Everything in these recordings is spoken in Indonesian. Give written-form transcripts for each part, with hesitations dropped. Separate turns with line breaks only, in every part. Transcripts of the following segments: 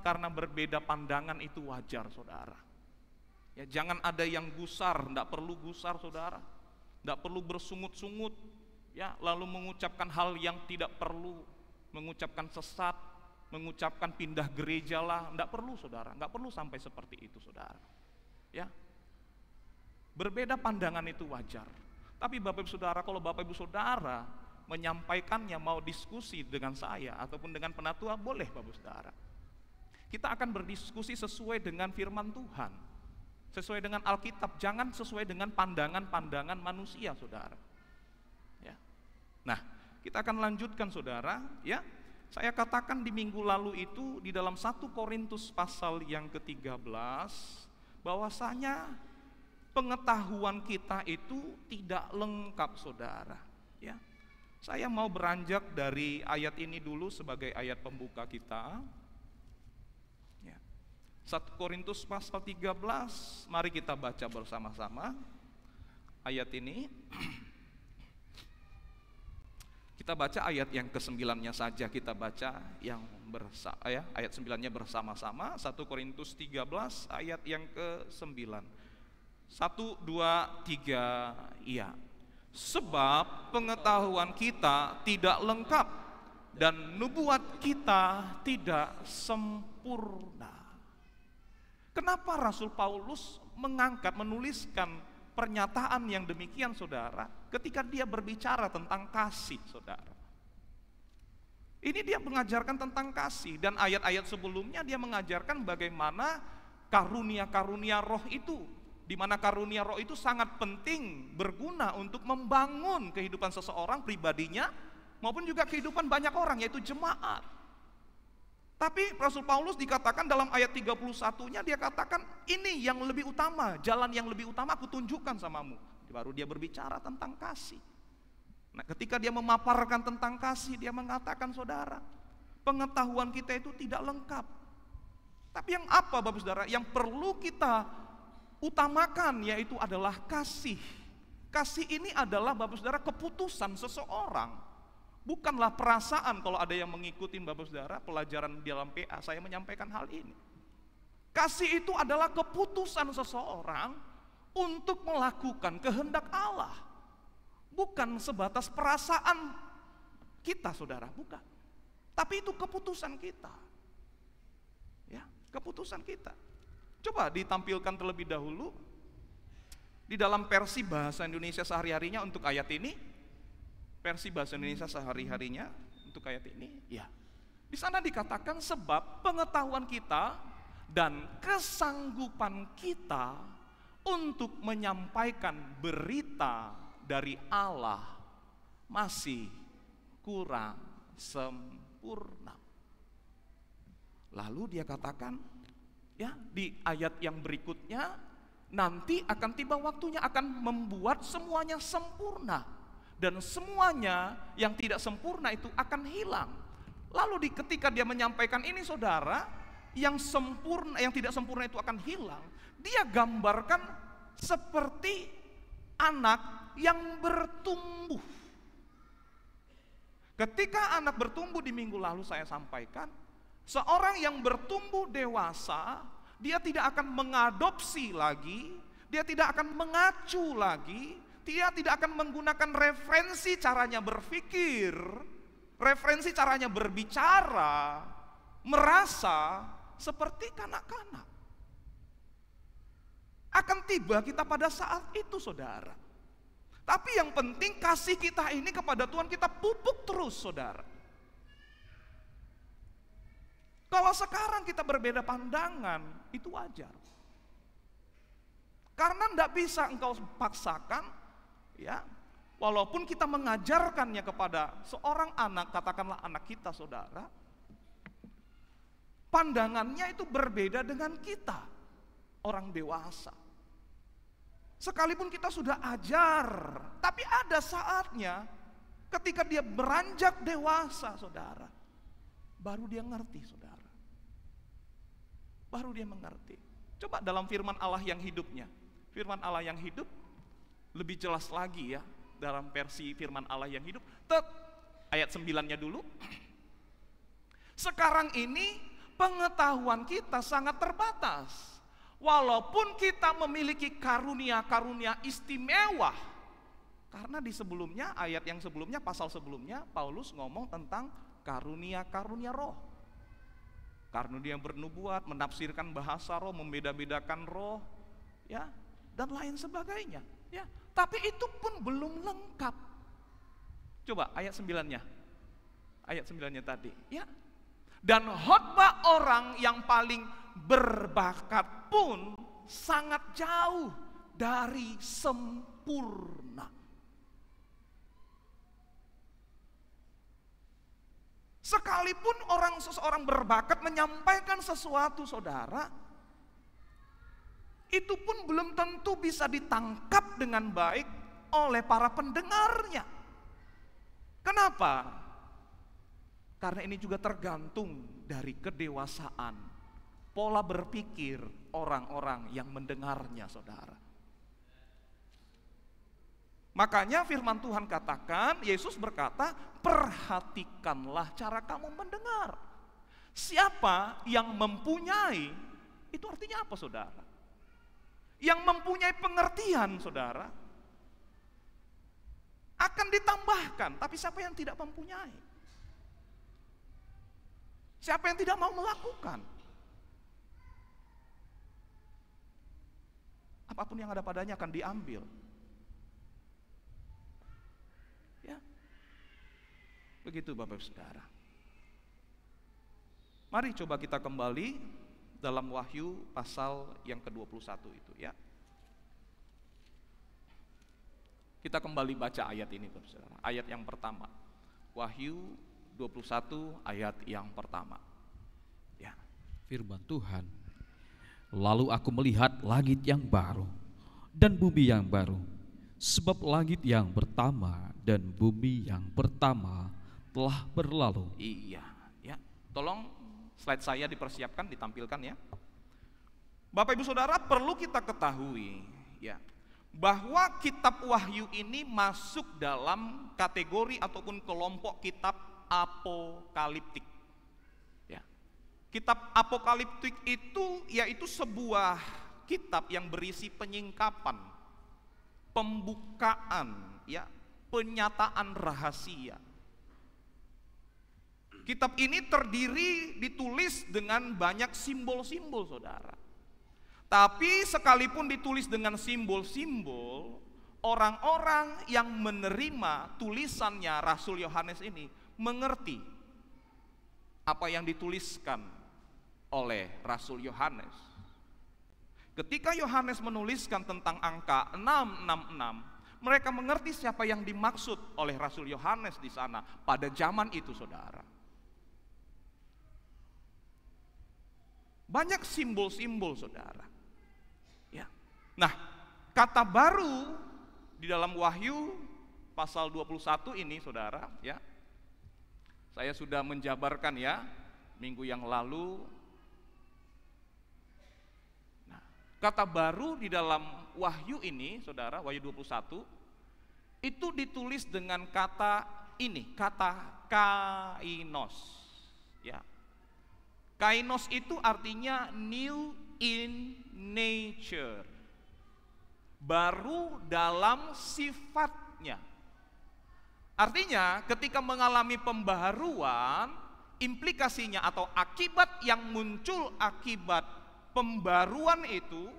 karena berbeda pandangan itu wajar, saudara. Ya, jangan ada yang gusar, tidak perlu gusar, saudara. Tidak perlu bersungut-sungut, ya, lalu mengucapkan hal yang tidak perlu, mengucapkan sesat, mengucapkan pindah gereja lah, tidak perlu, saudara. Tidak perlu sampai seperti itu, saudara. Ya, berbeda pandangan itu wajar. Tapi Bapak Ibu Saudara, kalau Bapak Ibu Saudara menyampaikannya, mau diskusi dengan saya ataupun dengan penatua, boleh Bapak Ibu Saudara. Kita akan berdiskusi sesuai dengan firman Tuhan, sesuai dengan Alkitab, jangan sesuai dengan pandangan-pandangan manusia, saudara. Ya. Nah, kita akan lanjutkan, saudara. Ya, saya katakan di minggu lalu itu di dalam 1 Korintus pasal yang ke-13, bahwasanya pengetahuan kita itu tidak lengkap, saudara. Ya, saya mau beranjak dari ayat ini dulu sebagai ayat pembuka kita. 1 Korintus pasal 13, mari kita baca bersama-sama ayat ini. Kita baca ayat yang ke-9-nya saja, kita baca yang ayat 9-nya bersama-sama. 1 Korintus 13 ayat yang ke-9. 1, 2, 3, iya. Sebab pengetahuan kita tidak lengkap dan nubuat kita tidak sempurna. Kenapa Rasul Paulus menuliskan pernyataan yang demikian, saudara, ketika dia berbicara tentang kasih, saudara? Ini dia mengajarkan tentang kasih, dan ayat-ayat sebelumnya dia mengajarkan bagaimana karunia-karunia roh itu, di mana karunia roh itu sangat penting, berguna untuk membangun kehidupan seseorang pribadinya, maupun juga kehidupan banyak orang, yaitu jemaat. Tapi Rasul Paulus dikatakan dalam ayat 31-nya, dia katakan ini yang lebih utama, jalan yang lebih utama aku tunjukkan samamu. Baru dia berbicara tentang kasih. Nah, ketika dia memaparkan tentang kasih, dia mengatakan, saudara, pengetahuan kita itu tidak lengkap. Tapi yang apa, Bapak Saudara, yang perlu kita utamakan yaitu adalah kasih. Kasih ini adalah, Bapak Saudara, keputusan seseorang. Bukanlah perasaan. Kalau ada yang mengikuti, Bapak Saudara, pelajaran di dalam PA, saya menyampaikan hal ini. Kasih itu adalah keputusan seseorang untuk melakukan kehendak Allah. Bukan sebatas perasaan kita, saudara, bukan. Tapi itu keputusan kita. Ya, keputusan kita. Coba ditampilkan terlebih dahulu di dalam versi bahasa Indonesia sehari-harinya untuk ayat ini. Versi bahasa Indonesia sehari-harinya untuk ayat ini, ya. Di sana dikatakan sebab pengetahuan kita dan kesanggupan kita untuk menyampaikan berita dari Allah masih kurang sempurna. Lalu dia katakan, ya, di ayat yang berikutnya, nanti akan tiba waktunya akan membuat semuanya sempurna. Dan semuanya yang tidak sempurna itu akan hilang. Lalu ketika dia menyampaikan ini, saudara, yang sempurna, yang tidak sempurna itu akan hilang. Dia gambarkan seperti anak yang bertumbuh. Ketika anak bertumbuh, di minggu lalu saya sampaikan, seorang yang bertumbuh dewasa, dia tidak akan mengadopsi lagi, dia tidak akan mengacu lagi, dia tidak akan menggunakan referensi caranya berpikir, referensi caranya berbicara, merasa seperti kanak-kanak. Akan tiba kita pada saat itu, saudara. Tapi yang penting kasih kita ini kepada Tuhan kita pupuk terus, saudara. Kalau sekarang kita berbeda pandangan, itu wajar. Karena tidak bisa engkau paksakan, ya, walaupun kita mengajarkannya kepada seorang anak, katakanlah anak kita, saudara, pandangannya itu berbeda dengan kita, orang dewasa. Sekalipun kita sudah ajar, tapi ada saatnya ketika dia beranjak dewasa, saudara, baru dia ngerti, saudara. Baru dia mengerti. Coba dalam firman Allah yang hidupnya. Firman Allah yang hidup lebih jelas lagi, ya, dalam versi firman Allah yang hidup. Ayat 9-nya dulu. Sekarang ini Pengetahuan kita sangat terbatas. Walaupun kita memiliki karunia-karunia istimewa. Karena di sebelumnya, ayat yang sebelumnya, pasal sebelumnya, Paulus ngomong tentang karunia-karunia roh. Karunia bernubuat, menafsirkan bahasa roh, membeda-bedakan roh, ya, dan lain sebagainya, ya. Tapi itu pun belum lengkap. Coba ayat 9-nya. Ayat 9-nya tadi, ya. Dan khotbah orang yang paling berbakat pun sangat jauh dari sempurna. Sekalipun seseorang berbakat menyampaikan sesuatu, saudara, itu pun belum tentu bisa ditangkap dengan baik oleh para pendengarnya. Kenapa? Karena ini juga tergantung dari kedewasaan, pola berpikir orang-orang yang mendengarnya, saudara. Makanya firman Tuhan katakan, Yesus berkata, perhatikanlah cara kamu mendengar. Siapa yang mempunyai, itu artinya apa, saudara? Yang mempunyai pengertian, saudara, akan ditambahkan. Tapi siapa yang tidak mempunyai? Siapa yang tidak mau melakukan? Apapun yang ada padanya akan diambil. Ya, begitu Bapak Saudara. Mari coba kita kembali dalam Wahyu pasal yang ke-21 itu, ya. Kita kembali baca ayat ini Bapak Saudara. Ayat yang pertama. Wahyu 21 ayat yang pertama. Ya.
Firman Tuhan. Lalu aku melihat langit yang baru dan bumi yang baru, sebab langit yang pertama dan bumi yang pertama telah berlalu.
Iya, ya. Tolong slide saya dipersiapkan, ditampilkan, ya. Bapak Ibu Saudara, perlu kita ketahui, ya, bahwa kitab Wahyu ini masuk dalam kategori ataupun kelompok kitab apokaliptik. Ya. Kitab apokaliptik itu yaitu sebuah kitab yang berisi penyingkapan, pembukaan, ya, penyataan rahasia. Kitab ini ditulis dengan banyak simbol-simbol, saudara. Tapi sekalipun ditulis dengan simbol-simbol, orang-orang yang menerima tulisannya Rasul Yohanes ini mengerti apa yang dituliskan oleh Rasul Yohanes. Ketika Yohanes menuliskan tentang angka 666, mereka mengerti siapa yang dimaksud oleh Rasul Yohanes di sana pada zaman itu, saudara. Banyak simbol-simbol, saudara. Ya. Nah, kata baru di dalam Wahyu pasal 21 ini, saudara, ya. Saya sudah menjabarkan, ya, minggu yang lalu. Nah, kata baru di dalam Wahyu ini, saudara, Wahyu 21 itu ditulis dengan kata ini, kata kainos, ya. Kainos itu artinya new in nature, baru dalam sifatnya. Artinya ketika mengalami pembaharuan, implikasinya atau akibat yang muncul akibat pembaruan itu,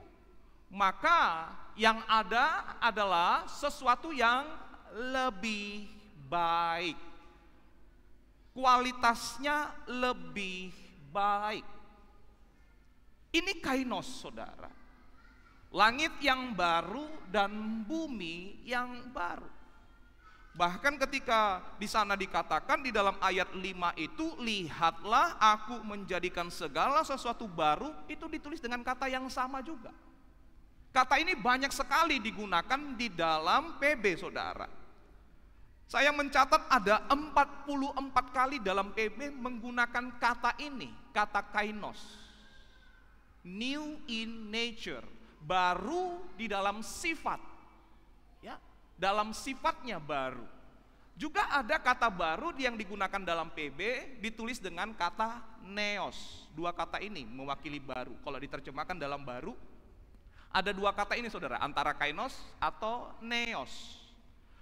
maka yang ada adalah sesuatu yang lebih baik, kualitasnya lebih baik. Ini kainos, saudara. Langit yang baru dan bumi yang baru. Bahkan ketika di sana dikatakan di dalam ayat 5 itu, lihatlah aku menjadikan segala sesuatu baru, itu ditulis dengan kata yang sama juga. Kata ini banyak sekali digunakan di dalam PB, saudara. Saya mencatat ada 44 kali dalam PB menggunakan kata ini, kata kainos. New in nature, baru di dalam sifat. Ya, dalam sifatnya baru. Juga ada kata baru yang digunakan dalam PB ditulis dengan kata neos. Dua kata ini mewakili baru. Kalau diterjemahkan dalam baru, ada dua kata ini saudara, antara kainos atau neos.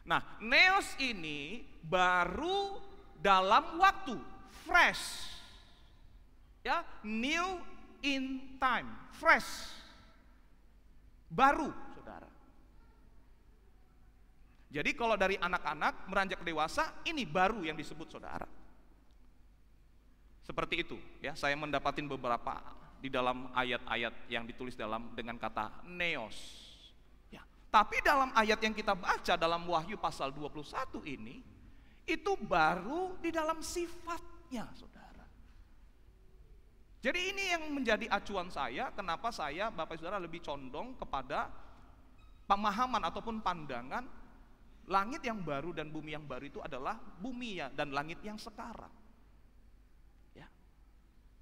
Nah, neos ini baru dalam waktu, fresh. Ya, new in time, fresh. Baru, saudara. Jadi kalau dari anak-anak meranjak dewasa, ini baru yang disebut saudara. Seperti itu, ya. Saya mendapatin beberapa di dalam ayat-ayat yang ditulis dengan kata neos. Ya. Tapi dalam ayat yang kita baca dalam Wahyu pasal 21 ini, itu baru di dalam sifatnya, saudara. Jadi ini yang menjadi acuan saya, kenapa saya, Bapak Saudara, lebih condong kepada pemahaman ataupun pandangan langit yang baru dan bumi yang baru itu adalah bumi ya dan langit yang sekarang. Ya.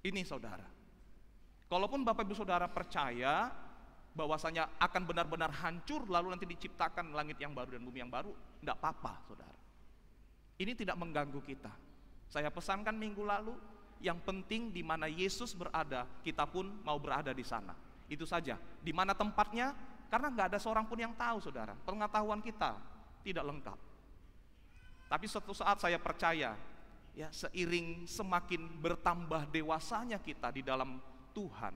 Ini saudara. Kalaupun Bapak Ibu Saudara percaya bahwasanya akan benar-benar hancur lalu nanti diciptakan langit yang baru dan bumi yang baru, enggak apa-apa, saudara. Ini tidak mengganggu kita. Saya pesankan minggu lalu, yang penting di mana Yesus berada, kita pun mau berada di sana. Itu saja. Di mana tempatnya? Karena nggak ada seorang pun yang tahu, saudara. Pengetahuan kita tidak lengkap. Tapi suatu saat saya percaya, ya, seiring semakin bertambah dewasanya kita di dalam Tuhan,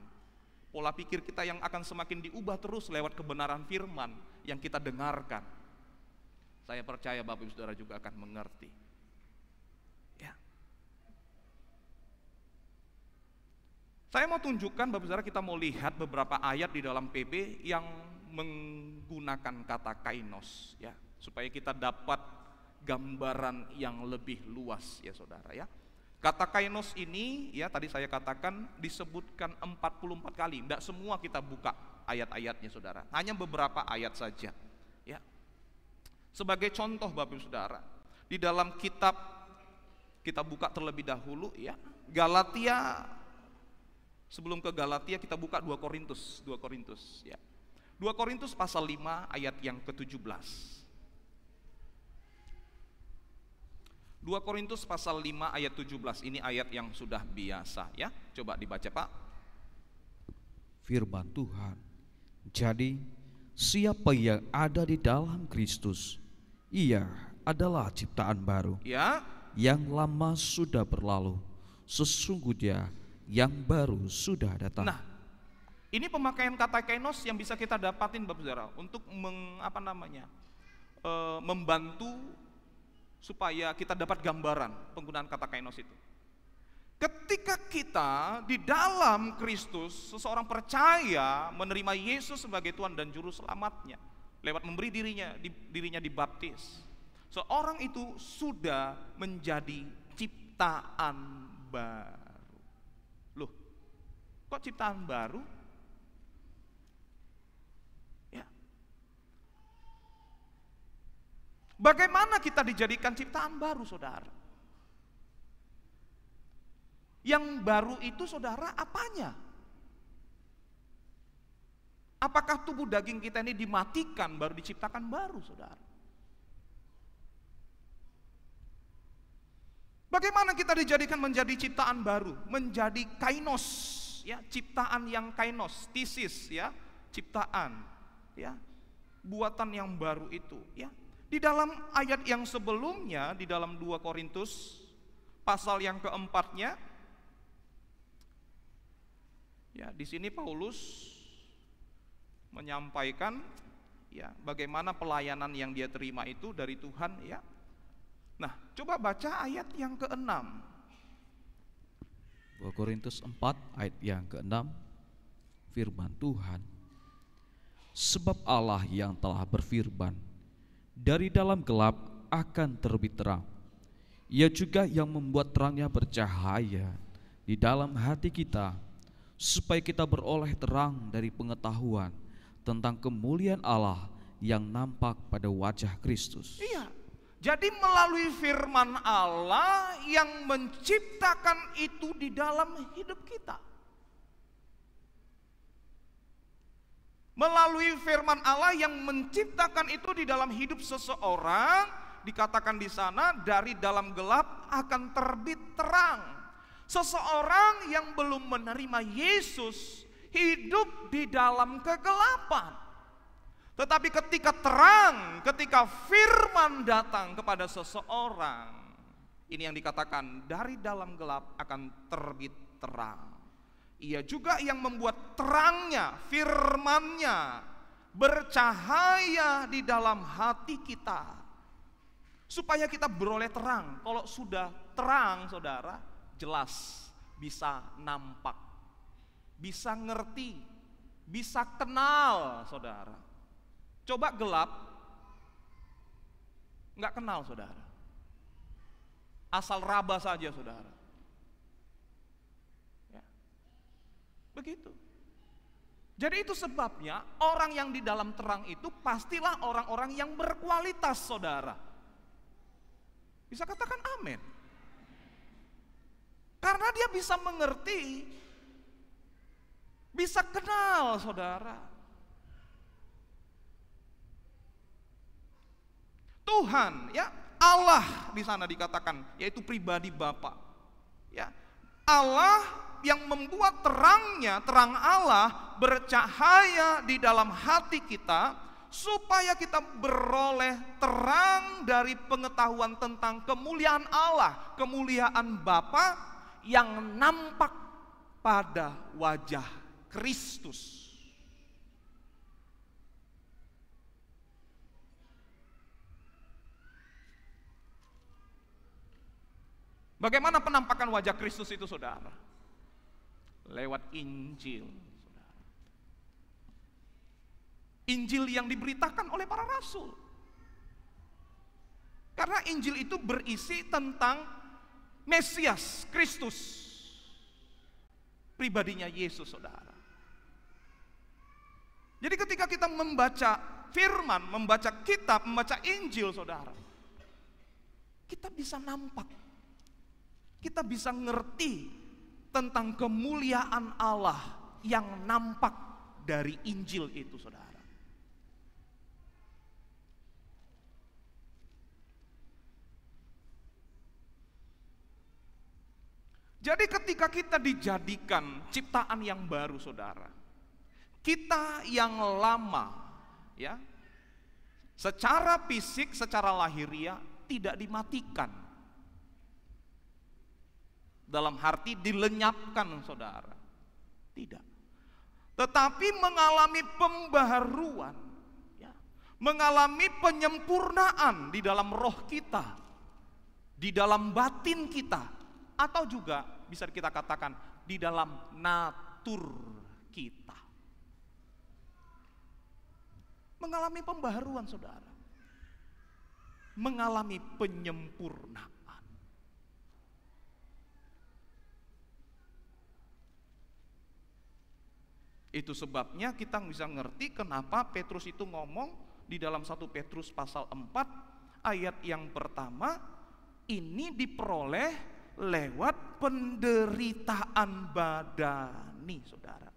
pola pikir kita yang akan semakin diubah terus lewat kebenaran firman yang kita dengarkan. Saya percaya Bapak Ibu Saudara juga akan mengerti. Ya. Saya mau tunjukkan Bapak Saudara, kita mau lihat beberapa ayat di dalam PB yang menggunakan kata kainos, ya, supaya kita dapat gambaran yang lebih luas, ya saudara, ya. Kata kainos ini, ya, tadi saya katakan disebutkan 44 kali. Tidak semua kita buka ayat-ayatnya, saudara. Hanya beberapa ayat saja, ya. Sebagai contoh Bapak Ibu Saudara, di dalam kitab, kita buka terlebih dahulu, ya, Galatia. Sebelum ke Galatia kita buka 2 Korintus, ya. 2 Korintus pasal 5 ayat yang ke-17. 2 Korintus pasal 5 ayat 17, ini ayat yang sudah biasa, ya. Coba dibaca, Pak.
Firman Tuhan, jadi siapa yang ada di dalam Kristus, ia adalah ciptaan baru.
Ya.
Yang lama sudah berlalu, sesungguhnya yang baru sudah datang.
Nah, ini pemakaian kata kainos yang bisa kita dapatin Bapak Saudara untuk membantu supaya kita dapat gambaran penggunaan kata kainos itu. Ketika kita di dalam Kristus, seseorang percaya menerima Yesus sebagai Tuhan dan Juru Selamatnya lewat memberi dirinya dibaptis, seorang itu sudah menjadi ciptaan baru. Loh, kok ciptaan baru? Ya. Bagaimana kita dijadikan ciptaan baru, saudara? Yang baru itu, saudara, apanya? Apakah tubuh daging kita ini dimatikan baru diciptakan baru, saudara? Bagaimana kita dijadikan menjadi ciptaan baru, menjadi kainos, ya, ciptaan yang kainos, thesis, ya, ciptaan, ya, buatan yang baru itu, ya. Di dalam ayat yang sebelumnya, di dalam 2 Korintus pasal yang keempatnya, ya, di sini Paulus menyampaikan, ya, bagaimana pelayanan yang dia terima itu dari Tuhan, ya. Nah, coba baca ayat yang ke-6.
2 Korintus 4 ayat yang ke-6, firman Tuhan, sebab Allah yang telah berfirman, dari dalam gelap akan terbit terang. Ia juga yang membuat terangnya bercahaya di dalam hati kita, supaya kita beroleh terang dari pengetahuan tentang kemuliaan Allah yang nampak pada wajah Kristus.
Iya. Jadi melalui firman Allah yang menciptakan itu di dalam hidup kita. Melalui firman Allah yang menciptakan itu di dalam hidup seseorang, dikatakan di sana, dari dalam gelap akan terbit terang. Seseorang yang belum menerima Yesus hidup di dalam kegelapan. Tetapi ketika terang, ketika firman datang kepada seseorang, ini yang dikatakan dari dalam gelap akan terbit terang. Ia juga yang membuat terangnya, firman-Nya bercahaya di dalam hati kita, supaya kita beroleh terang. Kalau sudah terang, saudara, jelas bisa nampak, bisa ngerti, bisa kenal, saudara. Coba gelap, nggak kenal, saudara. Asal raba saja, saudara. Ya. Begitu. Jadi itu sebabnya orang yang di dalam terang itu pastilah orang-orang yang berkualitas, saudara. Bisa katakan amin. Karena dia bisa mengerti, bisa kenal, saudara. Tuhan, ya, Allah di sana dikatakan, yaitu pribadi Bapa. Ya, Allah yang membuat terangnya, terang Allah bercahaya di dalam hati kita, supaya kita beroleh terang dari pengetahuan tentang kemuliaan Allah, kemuliaan Bapa yang nampak pada wajah Kristus. Bagaimana penampakan wajah Kristus itu, saudara? Lewat Injil, saudara. Injil yang diberitakan oleh para rasul. Karena Injil itu berisi tentang Mesias, Kristus, pribadinya Yesus, saudara. Jadi ketika kita membaca firman, membaca kitab, membaca Injil, saudara, kita bisa nampak, kita bisa ngerti tentang kemuliaan Allah yang nampak dari Injil itu, saudara. Jadi ketika kita dijadikan ciptaan yang baru, saudara, kita yang lama, ya, secara fisik, secara lahiriah tidak dimatikan. Dalam arti dilenyapkan, saudara. Tidak. Tetapi mengalami pembaharuan, ya, mengalami penyempurnaan di dalam roh kita, di dalam batin kita, atau juga bisa kita katakan di dalam natur kita. Mengalami pembaharuan, saudara. Mengalami penyempurnaan. Itu sebabnya kita bisa ngerti kenapa Petrus itu ngomong di dalam 1 Petrus pasal 4 ayat yang pertama, ini diperoleh lewat penderitaan badani, saudara.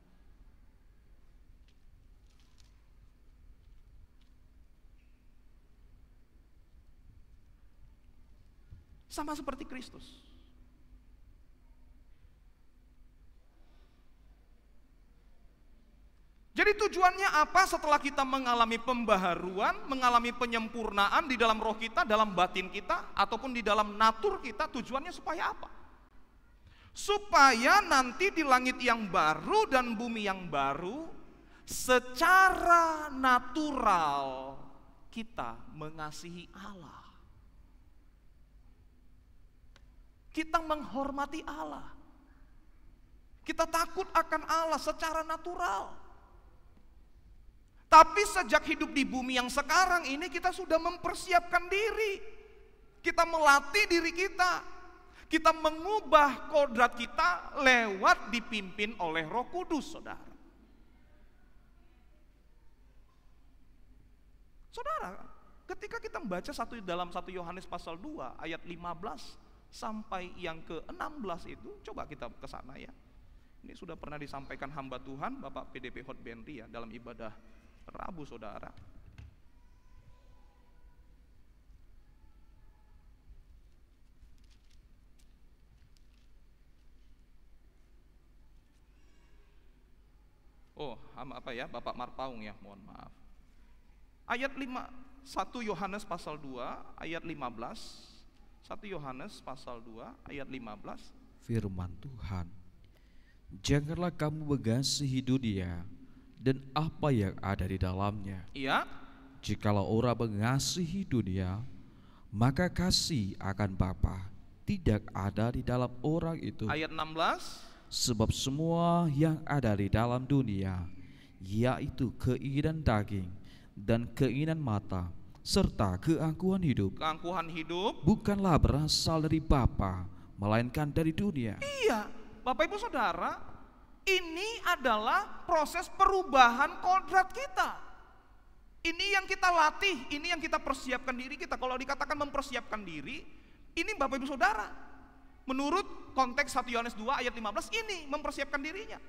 Sama seperti Kristus. Jadi tujuannya apa setelah kita mengalami pembaharuan, mengalami penyempurnaan di dalam roh kita, dalam batin kita, ataupun di dalam natur kita, tujuannya supaya apa? Supaya nanti di langit yang baru dan bumi yang baru, secara natural kita mengasihi Allah. Kita menghormati Allah. Kita takut akan Allah secara natural. Tapi sejak hidup di bumi yang sekarang ini kita sudah mempersiapkan diri. Kita melatih diri kita. Kita mengubah kodrat kita lewat dipimpin oleh Roh Kudus, saudara. Saudara, ketika kita membaca dalam 1 Yohanes pasal 2 ayat 15 sampai yang ke-16 itu, coba kita ke sana ya. Ini sudah pernah disampaikan hamba Tuhan Bapak PDP Hot Benri ya dalam ibadah Rabu, saudara. apa ya, Bapak Marpaung ya, mohon maaf. Ayat 5, 1 Yohanes pasal 2 ayat 15. 1 Yohanes pasal 2 ayat 15.
Firman Tuhan, janganlah kamu mengasihi dunia dan apa yang ada di dalamnya.
Iya.
Jikalau orang mengasihi dunia, maka kasih akan Bapa tidak ada di dalam orang itu.
Ayat 16.
Sebab semua yang ada di dalam dunia, yaitu keinginan daging dan keinginan mata, serta keangkuhan hidup, bukanlah berasal dari Bapa, melainkan dari dunia.
Iya, Bapak Ibu Saudara, ini adalah proses perubahan kodrat kita. Ini yang kita latih, ini yang kita persiapkan diri kita. Kalau dikatakan mempersiapkan diri, ini Bapak Ibu Saudara, menurut konteks 1 Yohanes 2 ayat 15, ini mempersiapkan dirinya.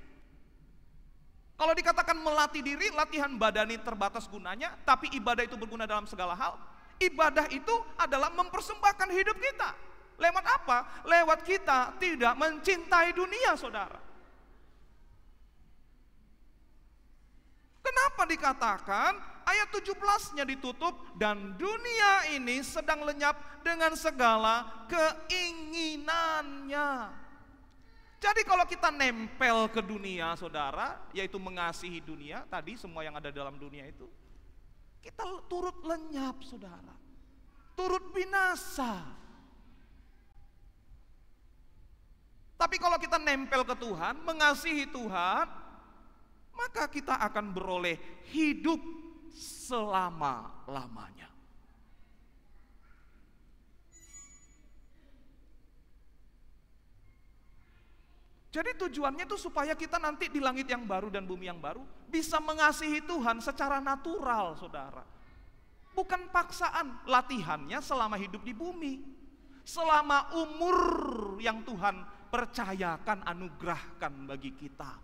Kalau dikatakan melatih diri, latihan badani terbatas gunanya, tapi ibadah itu berguna dalam segala hal. Ibadah itu adalah mempersembahkan hidup kita. Lewat apa? Lewat kita tidak mencintai dunia, saudara. Kenapa dikatakan ayat 17-nya ditutup, dan dunia ini sedang lenyap dengan segala keinginannya. Jadi kalau kita nempel ke dunia, saudara, yaitu mengasihi dunia, tadi semua yang ada dalam dunia itu, kita turut lenyap, saudara, turut binasa. Tapi kalau kita nempel ke Tuhan, mengasihi Tuhan, maka kita akan beroleh hidup selama-lamanya. Jadi tujuannya itu supaya kita nanti di langit yang baru dan bumi yang baru bisa mengasihi Tuhan secara natural, saudara. Bukan paksaan, latihannya selama hidup di bumi. Selama umur yang Tuhan percayakan, anugerahkan bagi kita.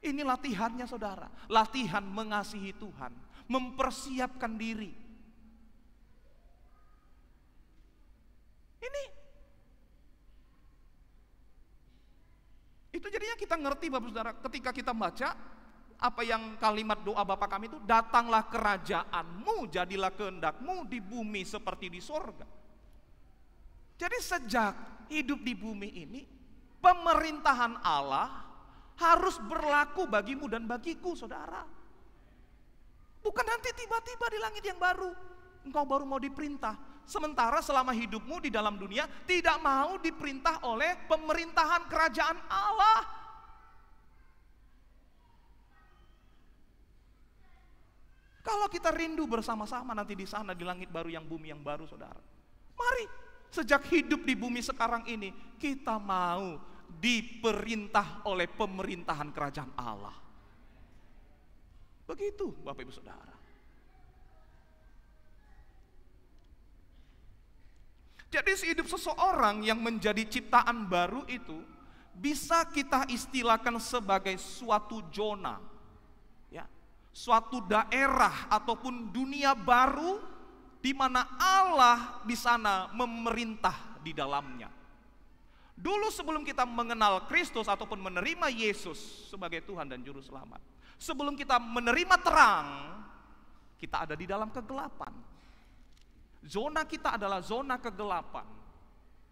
Ini latihannya, saudara. Latihan mengasihi Tuhan, mempersiapkan diri. Itu jadinya kita ngerti, Bapak Saudara, ketika kita baca apa yang kalimat doa Bapa kami itu, datanglah kerajaanmu, jadilah kehendakmu di bumi seperti di sorga. Jadi sejak hidup di bumi ini, pemerintahan Allah harus berlaku bagimu dan bagiku, saudara. Bukan nanti tiba-tiba di langit yang baru engkau baru mau diperintah. Sementara selama hidupmu di dalam dunia tidak mau diperintah oleh pemerintahan kerajaan Allah. Kalau kita rindu bersama-sama nanti di sana di langit baru yang bumi yang baru, saudara. Mari sejak hidup di bumi sekarang ini kita mau diperintah oleh pemerintahan kerajaan Allah. Begitu Bapak Ibu Saudara. Jadi hidup seseorang yang menjadi ciptaan baru itu bisa kita istilahkan sebagai suatu zona, ya, suatu daerah ataupun dunia baru di mana Allah di sana memerintah di dalamnya. Dulu sebelum kita mengenal Kristus ataupun menerima Yesus sebagai Tuhan dan Juru Selamat, sebelum kita menerima terang, kita ada di dalam kegelapan. Zona kita adalah zona kegelapan.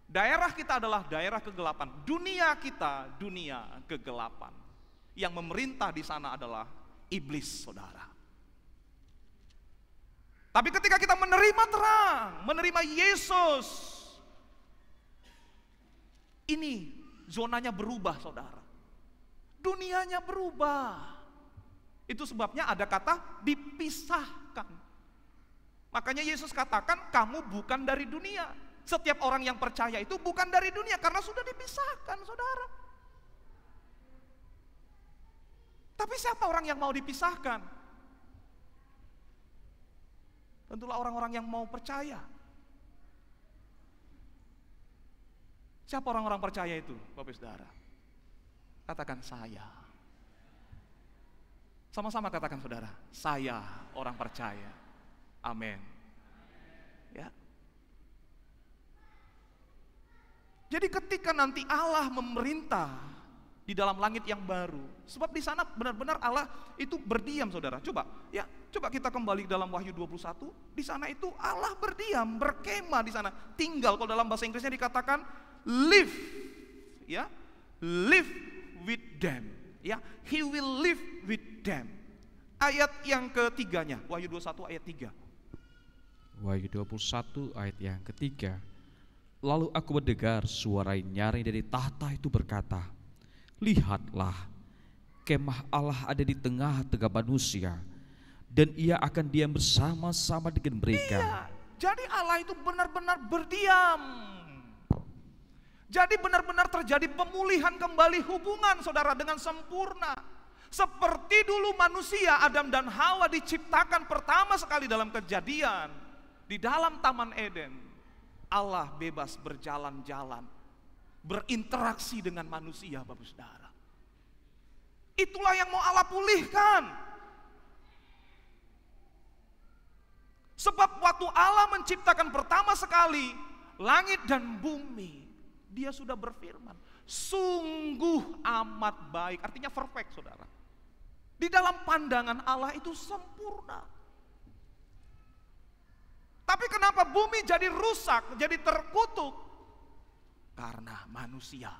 Daerah kita adalah daerah kegelapan. Dunia kita dunia kegelapan. Yang memerintah di sana adalah iblis, saudara. Tapi ketika kita menerima terang, menerima Yesus, ini zonanya berubah, saudara. Dunianya berubah. Itu sebabnya ada kata dipisahkan. Makanya Yesus katakan, kamu bukan dari dunia. Setiap orang yang percaya itu bukan dari dunia karena sudah dipisahkan, saudara. Tapi siapa orang yang mau dipisahkan? Tentulah orang-orang yang mau percaya. Siapa orang-orang percaya itu, Bapak Saudara? Katakan saya. Sama-sama katakan, saudara, saya orang percaya. Amin. Ya. Jadi ketika nanti Allah memerintah di dalam langit yang baru. Sebab di sana benar-benar Allah itu berdiam, saudara. Coba kita kembali dalam Wahyu 21. Di sana itu Allah berdiam, berkemah di sana, tinggal. Kalau dalam bahasa Inggrisnya dikatakan live, ya, live with them, ya, He will live with them. Ayat yang ketiganya, Wahyu 21 ayat 3.
Wahyu 21 ayat yang ketiga. Lalu aku mendengar suara nyaring dari tahta itu berkata, lihatlah, kemah Allah ada di tengah-tengah manusia, dan ia akan diam bersama-sama dengan mereka.
Iya, jadi Allah itu benar-benar berdiam. Jadi benar-benar terjadi pemulihan kembali hubungan, saudara, dengan sempurna. Seperti dulu manusia, Adam dan Hawa diciptakan pertama sekali dalam Kejadian, di dalam Taman Eden. Allah bebas berjalan-jalan, berinteraksi dengan manusia, Bapak Saudara. Itulah yang mau Allah pulihkan. Sebab waktu Allah menciptakan pertama sekali langit dan bumi, Dia sudah berfirman, sungguh amat baik, artinya perfect, saudara. Di dalam pandangan Allah itu sempurna. Tapi kenapa bumi jadi rusak, jadi terkutuk? Karena manusia.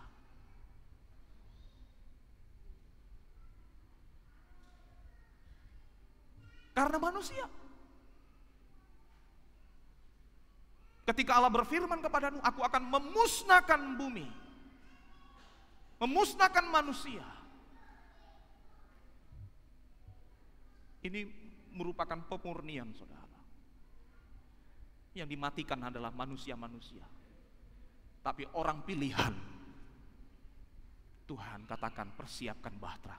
Karena manusia. Ketika Allah berfirman kepadamu, aku akan memusnahkan bumi, memusnahkan manusia. Ini merupakan pemurnian, saudara. Yang dimatikan adalah manusia-manusia. Tapi orang pilihan, Tuhan katakan persiapkan bahtera.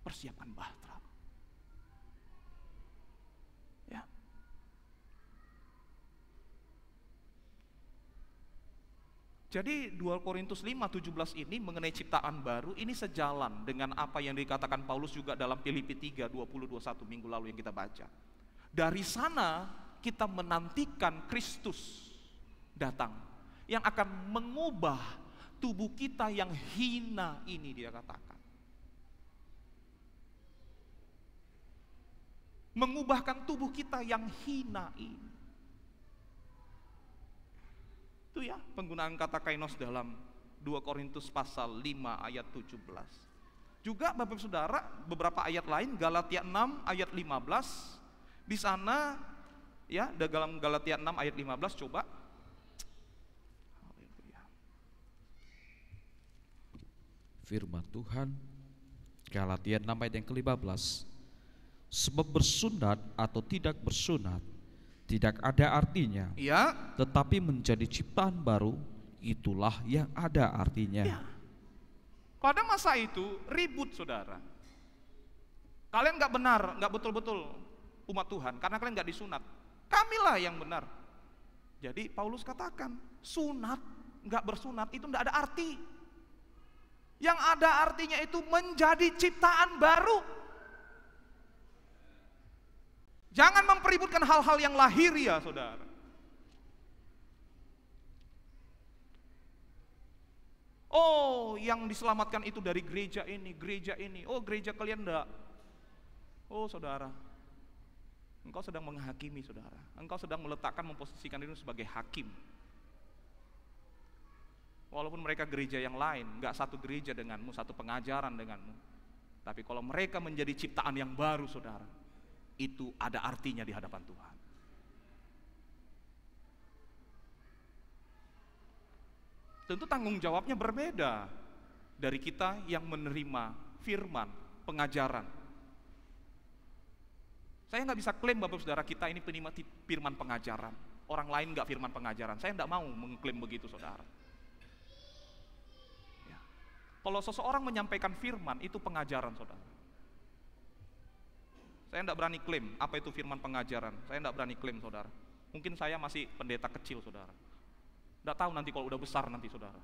Persiapkan bahtera. Ya. Jadi 2 Korintus 5:17 ini mengenai ciptaan baru, ini sejalan dengan apa yang dikatakan Paulus juga dalam Filipi 3:20-21 minggu lalu yang kita baca. Dari sana kita menantikan Kristus datang yang akan mengubah tubuh kita yang hina ini, dia katakan. Mengubahkan tubuh kita yang hina ini. Itu ya penggunaan kata kainos dalam 2 Korintus pasal 5 ayat 17. Juga Bapak Saudara beberapa ayat lain, Galatia 6 ayat 15. Di sana ya dalam Galatia 6 ayat 15 coba.
Firman Tuhan Galatia 6 ayat yang ke-15. Sebab bersunat atau tidak bersunat tidak ada artinya,
ya,
tetapi menjadi ciptaan baru itulah yang ada artinya.
Ya. Pada masa itu ribut, saudara. Kalian nggak benar, nggak betul-betul umat Tuhan karena kalian nggak disunat. Kamilah yang benar. Jadi Paulus katakan sunat nggak bersunat itu nggak ada arti. Yang ada artinya itu menjadi ciptaan baru. Jangan mempeributkan hal-hal yang lahiriah, saudara. Oh, yang diselamatkan itu dari gereja ini, gereja ini. Oh, gereja kalian enggak. Oh, saudara, engkau sedang menghakimi, saudara. Engkau sedang meletakkan, memposisikan diri sebagai hakim. Walaupun mereka gereja yang lain, enggak satu gereja denganmu, satu pengajaran denganmu. Tapi kalau mereka menjadi ciptaan yang baru, saudara, itu ada artinya di hadapan Tuhan. Tentu tanggung jawabnya berbeda dari kita yang menerima firman, pengajaran. Saya nggak bisa klaim Bapak Saudara kita ini penikmat firman pengajaran. Orang lain nggak firman pengajaran. Saya nggak mau mengklaim begitu, saudara. Ya. Kalau seseorang menyampaikan firman itu pengajaran, saudara. Saya tidak berani klaim apa itu firman pengajaran. Saya tidak berani klaim, saudara. Mungkin saya masih pendeta kecil, saudara. Tidak tahu nanti kalau udah besar nanti, saudara.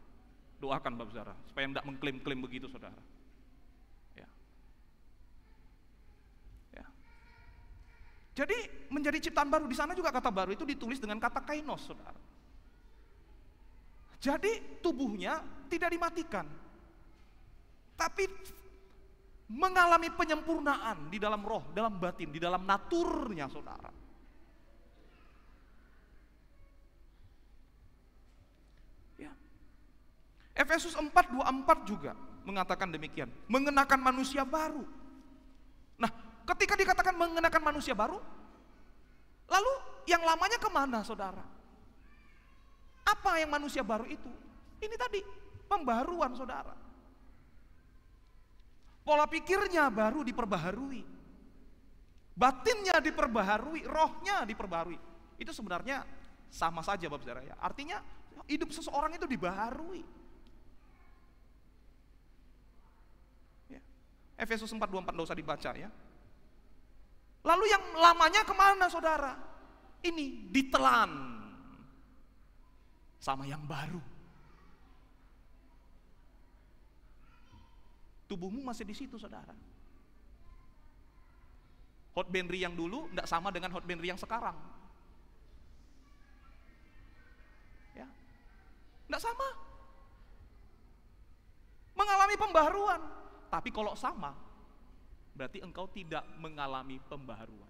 Doakan Bapak Saudara supaya tidak mengklaim-klaim begitu, saudara. Ya. Ya. Jadi menjadi ciptaan baru, di sana juga kata baru itu ditulis dengan kata kainos, saudara. Jadi tubuhnya tidak dimatikan, tapi mengalami penyempurnaan di dalam roh, dalam batin, di dalam naturnya saudara. Ya. Efesus 4:24 juga mengatakan demikian, mengenakan manusia baru. Nah, ketika dikatakan mengenakan manusia baru, lalu yang lamanya kemana saudara? Apa yang manusia baru itu? Ini tadi, pembaharuan saudara. Pola pikirnya baru diperbaharui, batinnya diperbaharui, rohnya diperbaharui. Itu sebenarnya sama saja Bapak Saudara ya. Artinya hidup seseorang itu dibaharui. Ya. Efesus 4:24 tidak usah dibaca ya. Lalu yang lamanya kemana saudara? Ini ditelan sama yang baru. Tubuhmu masih di situ saudara. Hot Benry yang dulu tidak sama dengan Hot Benry yang sekarang. Ya, tidak sama. Mengalami pembaharuan. Tapi kalau sama, berarti engkau tidak mengalami pembaharuan.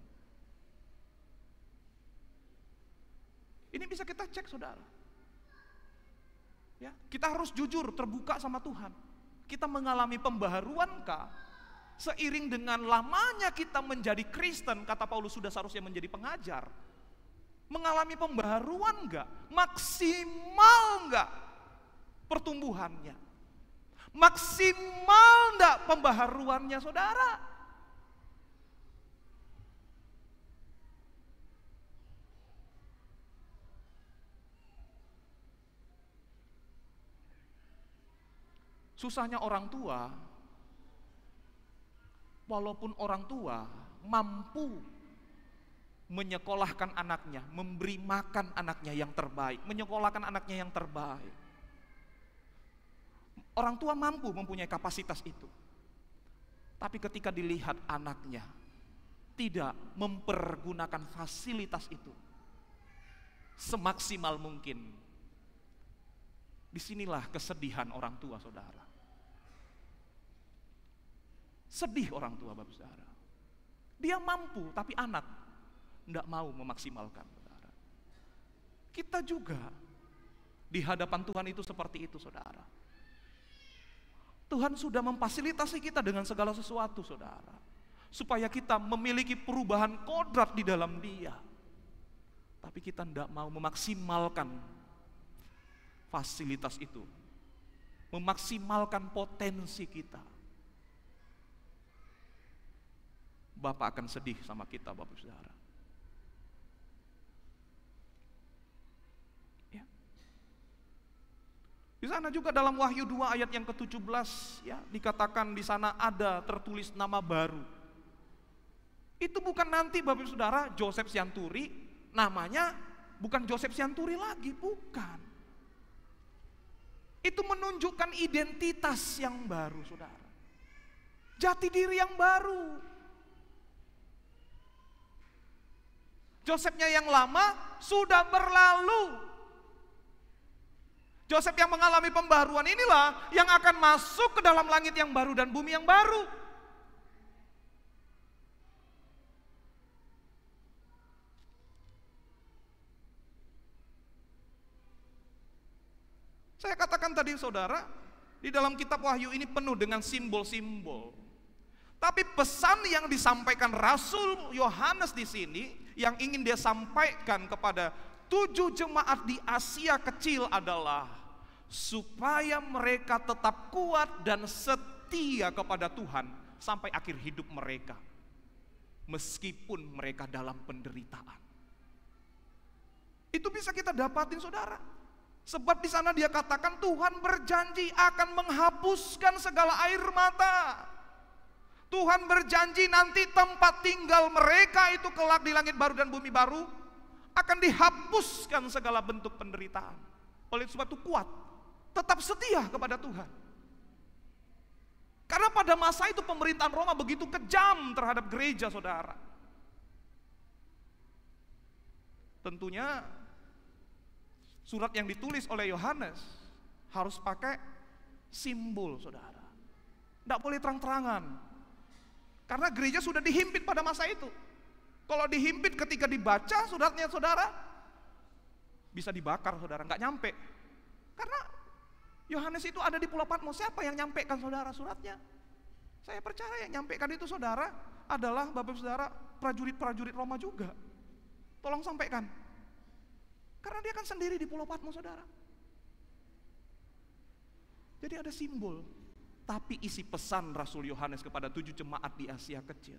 Ini bisa kita cek saudara. Ya, kita harus jujur, terbuka sama Tuhan. Kita mengalami pembaharuankah? Seiring dengan lamanya kita menjadi Kristen, kata Paulus sudah seharusnya menjadi pengajar. Mengalami pembaharuan enggak? Maksimal enggak pertumbuhannya? Maksimal enggak pembaharuannya saudara? Susahnya orang tua, walaupun orang tua mampu menyekolahkan anaknya, memberi makan anaknya yang terbaik, menyekolahkan anaknya yang terbaik. Orang tua mampu mempunyai kapasitas itu. Tapi ketika dilihat anaknya tidak mempergunakan fasilitas itu semaksimal mungkin, disinilah kesedihan orang tua saudara. Sedih orang tua Bapak Saudara. Dia mampu tapi anak tidak mau memaksimalkan saudara. Kita juga di hadapan Tuhan itu seperti itu saudara. Tuhan sudah memfasilitasi kita dengan segala sesuatu saudara, supaya kita memiliki perubahan kodrat di dalam Dia. Tapi kita tidak mau memaksimalkan fasilitas itu, memaksimalkan potensi kita. Bapak akan sedih sama kita Bapak Saudara. Ya. Di sana juga dalam Wahyu 2 ayat yang ke-17 ya, dikatakan di sana ada tertulis nama baru. Itu bukan nanti Bapak Saudara Joseph Sianturi, namanya bukan Joseph Sianturi lagi, bukan. Itu menunjukkan identitas yang baru saudara, jati diri yang baru. Josephnya yang lama sudah berlalu. Joseph yang mengalami pembaharuan inilah yang akan masuk ke dalam langit yang baru dan bumi yang baru. Saya katakan tadi saudara, di dalam kitab Wahyu ini penuh dengan simbol-simbol. Tapi pesan yang disampaikan Rasul Yohanes di sini, yang ingin dia sampaikan kepada 7 jemaat di Asia kecil adalah supaya mereka tetap kuat dan setia kepada Tuhan sampai akhir hidup mereka, meskipun mereka dalam penderitaan. Itu bisa kita dapatin saudara. Sebab di sana dia katakan Tuhan berjanji akan menghapuskan segala air mata. Tuhan berjanji nanti tempat tinggal mereka itu kelak di langit baru dan bumi baru akan dihapuskan segala bentuk penderitaan. Oleh sebab itu kuat, tetap setia kepada Tuhan. Karena pada masa itu pemerintahan Roma begitu kejam terhadap gereja saudara. Tentunya surat yang ditulis oleh Yohanes harus pakai simbol, saudara. Tidak boleh terang-terangan. Karena gereja sudah dihimpit pada masa itu. Kalau dihimpit ketika dibaca suratnya saudara, bisa dibakar saudara, nggak nyampe. Karena Yohanes itu ada di Pulau Patmos, siapa yang nyampaikan saudara suratnya? Saya percaya yang nyampaikan itu saudara adalah Bapak saudara prajurit-prajurit Roma juga. Tolong sampaikan. Karena dia kan sendiri di Pulau Patmos saudara. Jadi ada simbol. Tapi isi pesan Rasul Yohanes kepada 7 jemaat di Asia Kecil,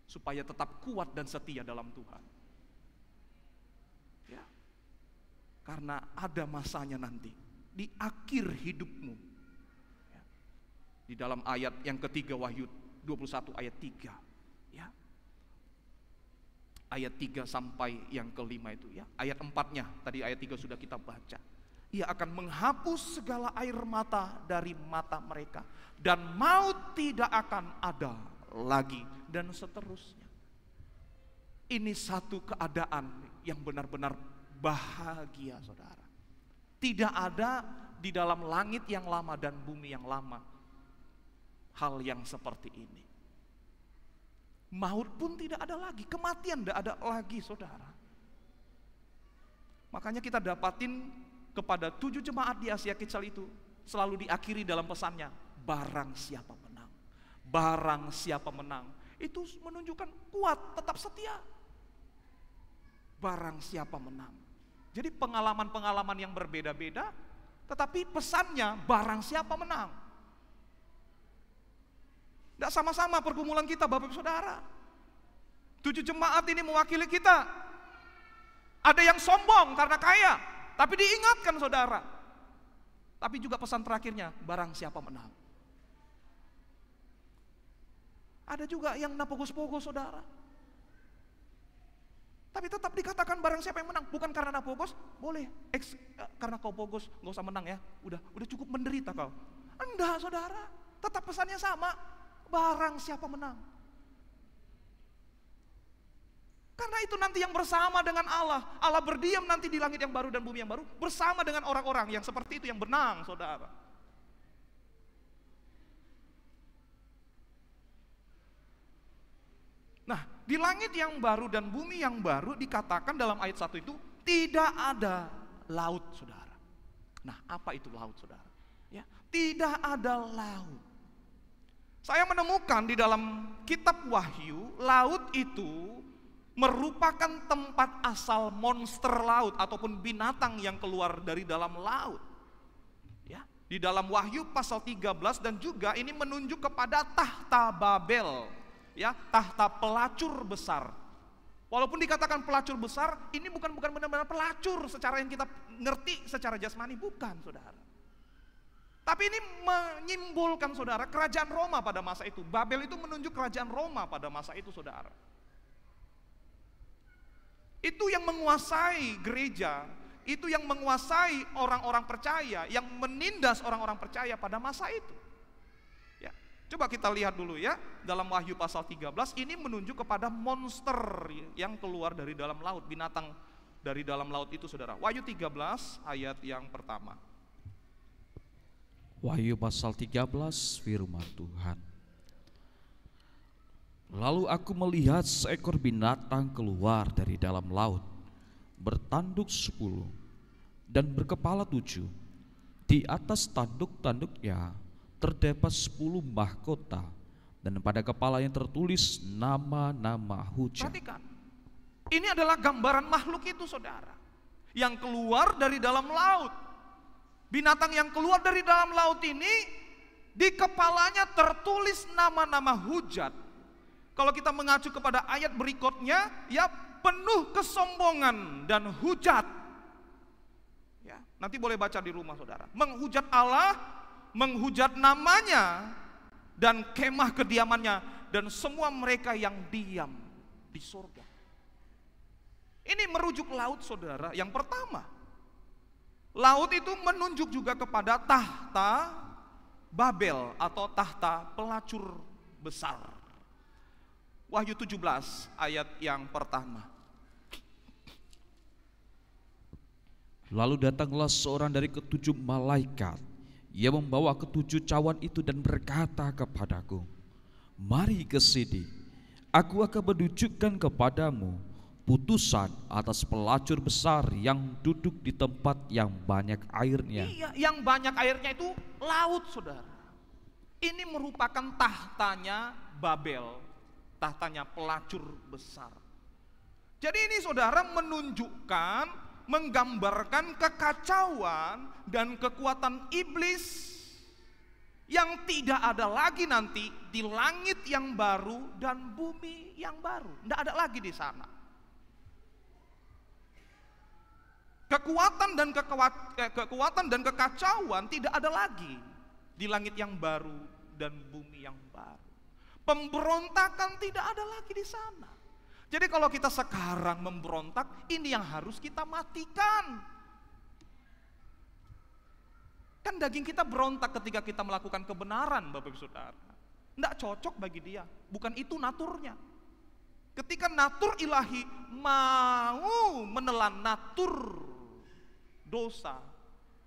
supaya tetap kuat dan setia dalam Tuhan. Ya. Karena ada masanya nanti di akhir hidupmu. Ya. Di dalam ayat yang ketiga Wahyu 21 ayat 3. Ya. Ayat 3 sampai yang kelima itu ya. Ayat 4-nya tadi ayat 3 sudah kita baca. Ia akan menghapus segala air mata dari mata mereka, dan maut tidak akan ada lagi, dan seterusnya. Ini satu keadaan yang benar-benar bahagia saudara. Tidak ada di dalam langit yang lama dan bumi yang lama hal yang seperti ini. Maut pun tidak ada lagi, kematian tidak ada lagi saudara. Makanya kita dapatin kepada 7 jemaat di Asia Kecil itu selalu diakhiri dalam pesannya, barang siapa menang. Barang siapa menang. Itu menunjukkan kuat, tetap setia. Barang siapa menang. Jadi pengalaman-pengalaman yang berbeda-beda, tetapi pesannya barang siapa menang. Tidak sama-sama pergumulan kita Bapak Ibu Saudara. 7 jemaat ini mewakili kita. Ada yang sombong karena kaya, tapi diingatkan saudara. Tapi juga pesan terakhirnya, barang siapa menang. Ada juga yang napogos-pogos saudara. Tapi tetap dikatakan barang siapa yang menang. Bukan karena napogos, boleh. Karena kau pogos, gak usah menang ya. Udah cukup menderita kau. Enggak saudara, tetap pesannya sama. Barang siapa menang. Karena itu nanti yang bersama dengan Allah. Allah berdiam nanti di langit yang baru dan bumi yang baru, bersama dengan orang-orang yang seperti itu yang menang saudara. Nah, di langit yang baru dan bumi yang baru dikatakan dalam ayat 1 itu tidak ada laut saudara. Nah, apa itu laut saudara? Ya, tidak ada laut. Saya menemukan di dalam kitab Wahyu, laut itu merupakan tempat asal monster laut ataupun binatang yang keluar dari dalam laut. Ya, di dalam Wahyu pasal 13 dan juga ini menunjuk kepada tahta Babel, ya, tahta pelacur besar. Walaupun dikatakan pelacur besar, ini bukan benar-benar pelacur secara yang kita ngerti secara jasmani, bukan, saudara. Tapi ini menyimbolkan saudara kerajaan Roma pada masa itu. Babel itu menunjuk kerajaan Roma pada masa itu, saudara. Itu yang menguasai gereja, itu yang menguasai orang-orang percaya, yang menindas orang-orang percaya pada masa itu. Ya, coba kita lihat dulu ya, dalam Wahyu pasal 13 ini menunjuk kepada monster yang keluar dari dalam laut, binatang dari dalam laut itu saudara. Wahyu 13 ayat yang pertama.
Wahyu pasal 13 firman Tuhan. Lalu aku melihat seekor binatang keluar dari dalam laut, bertanduk 10 dan berkepala 7. Di atas tanduk-tanduknya terdapat 10 mahkota, dan pada kepalanya tertulis nama-nama hujan.
Perhatikan, ini adalah gambaran makhluk itu saudara, yang keluar dari dalam laut. Binatang yang keluar dari dalam laut ini, di kepalanya tertulis nama-nama hujat. Kalau kita mengacu kepada ayat berikutnya, ya, penuh kesombongan dan hujat. Ya, nanti boleh baca di rumah saudara. Menghujat Allah, menghujat namanya, dan kemah kediamannya, dan semua mereka yang diam di surga. Ini merujuk laut saudara. Yang pertama, laut itu menunjuk juga kepada tahta Babel atau tahta pelacur besar. Wahyu 17 ayat yang pertama.
Lalu datanglah seorang dari ketujuh malaikat. Ia membawa ketujuh cawan itu dan berkata kepadaku, "Mari ke sini, aku akan menunjukkan kepadamu putusan atas pelacur besar yang duduk di tempat yang banyak airnya."
Iya, yang banyak airnya itu laut, saudara. Ini merupakan tahtanya Babel, tahtanya pelacur besar. Jadi ini saudara menunjukkan, menggambarkan kekacauan dan kekuatan iblis yang tidak ada lagi nanti di langit yang baru dan bumi yang baru. Tidak ada lagi di sana. Kekuatan dan kekacauan tidak ada lagi di langit yang baru dan bumi yang baru. Pemberontakan tidak ada lagi di sana. Jadi kalau kita sekarang memberontak, ini yang harus kita matikan. Kan daging kita berontak ketika kita melakukan kebenaran, Bapak Ibu Saudara. Tidak cocok bagi dia, bukan itu naturnya. Ketika natur ilahi mau menelan natur dosa,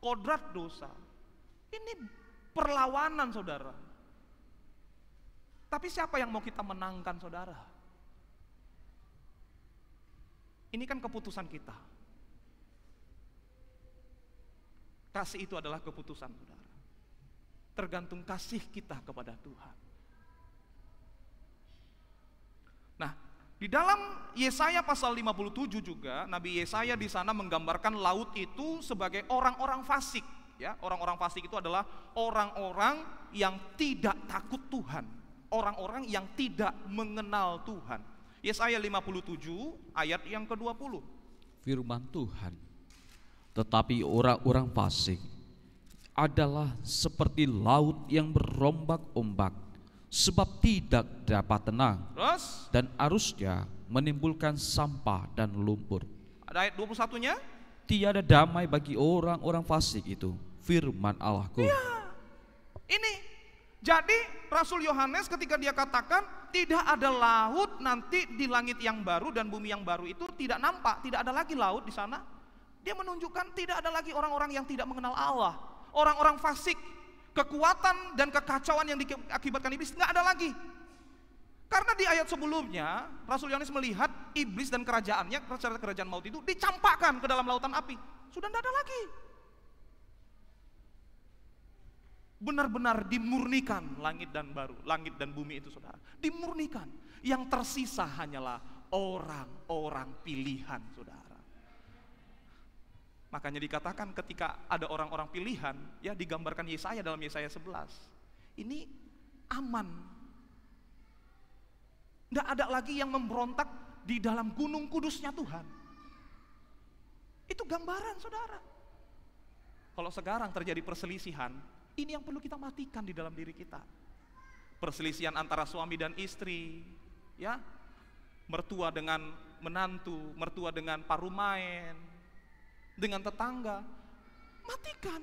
kodrat dosa, ini perlawanan, saudara. Tapi siapa yang mau kita menangkan, saudara? Ini kan keputusan kita. Kasih itu adalah keputusan, saudara. Tergantung kasih kita kepada Tuhan. Nah, di dalam Yesaya pasal 57 juga, Nabi Yesaya di sana menggambarkan laut itu sebagai orang-orang fasik. Ya, orang-orang fasik itu adalah orang-orang yang tidak takut Tuhan, orang-orang yang tidak mengenal Tuhan. Yesaya 57 ayat yang ke-20.
Firman Tuhan, tetapi orang-orang fasik adalah seperti laut yang berombak-ombak, sebab tidak dapat tenang.
Terus?
Dan arusnya menimbulkan sampah dan lumpur.
Ada ayat 21-nya?
Tiada damai bagi orang-orang fasik itu, firman Allahku.
Iya. Ini. Jadi Rasul Yohanes ketika dia katakan tidak ada laut nanti di langit yang baru dan bumi yang baru itu tidak nampak, tidak ada lagi laut di sana. Dia menunjukkan tidak ada lagi orang-orang yang tidak mengenal Allah, orang-orang fasik, kekuatan dan kekacauan yang diakibatkan iblis nggak ada lagi. Karena di ayat sebelumnya Rasul Yohanes melihat iblis dan kerajaannya, kerajaan maut itu dicampakkan ke dalam lautan api. Sudah tidak ada lagi. Benar-benar dimurnikan langit dan baru, langit dan bumi itu, saudara. Dimurnikan. Yang tersisa hanyalah orang-orang pilihan, saudara. Makanya dikatakan ketika ada orang-orang pilihan, ya digambarkan Yesaya dalam Yesaya 11. Ini aman. Tidak ada lagi yang memberontak di dalam gunung kudusnya Tuhan. Itu gambaran, saudara. Kalau sekarang terjadi perselisihan, ini yang perlu kita matikan di dalam diri kita. Perselisihan antara suami dan istri, ya, mertua dengan menantu, mertua dengan parumain, dengan tetangga. Matikan.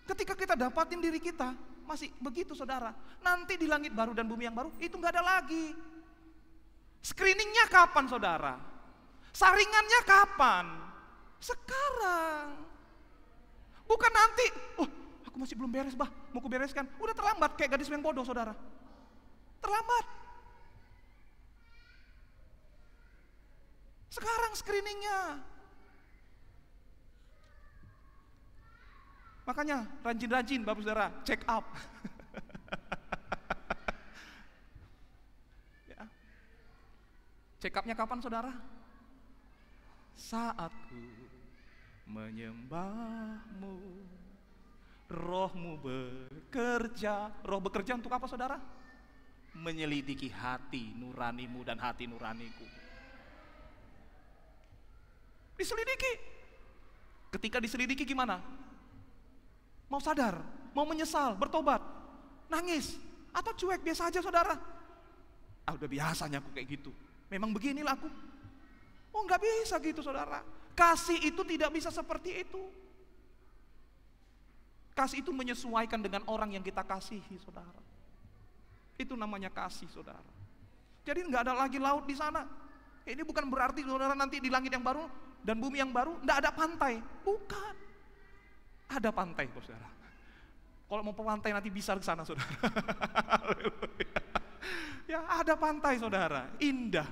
Ketika kita dapatin diri kita masih begitu, saudara, nanti di langit baru dan bumi yang baru itu nggak ada lagi. Screeningnya kapan, saudara? Saringannya kapan? Sekarang. Bukan nanti. Aku masih belum beres, bah, mau kubereskan. Udah terlambat, kayak gadis yang bodoh, saudara. Terlambat. Sekarang screeningnya. Makanya rajin-rajin, bapak saudara, check up. Ya. Check upnya kapan, saudara? Saat ku menyembahmu, rohmu bekerja. Roh bekerja untuk apa, saudara? Menyelidiki hati nuranimu dan hati nuraniku. Diselidiki. Ketika diselidiki gimana? Mau sadar, mau menyesal, bertobat, nangis, atau cuek biasa aja, saudara? Udah biasanya aku kayak gitu. Memang beginilah aku. Oh, nggak bisa gitu, saudara. Kasih itu tidak bisa seperti itu. Kasih itu menyesuaikan dengan orang yang kita kasihi, saudara. Itu namanya kasih, saudara. Jadi nggak ada lagi laut di sana. Ini bukan berarti, saudara, nanti di langit yang baru dan bumi yang baru enggak ada pantai. Bukan. Ada pantai, saudara. Kalau mau ke pantai nanti bisa ke sana, saudara. Ya, ada pantai, saudara. Indah.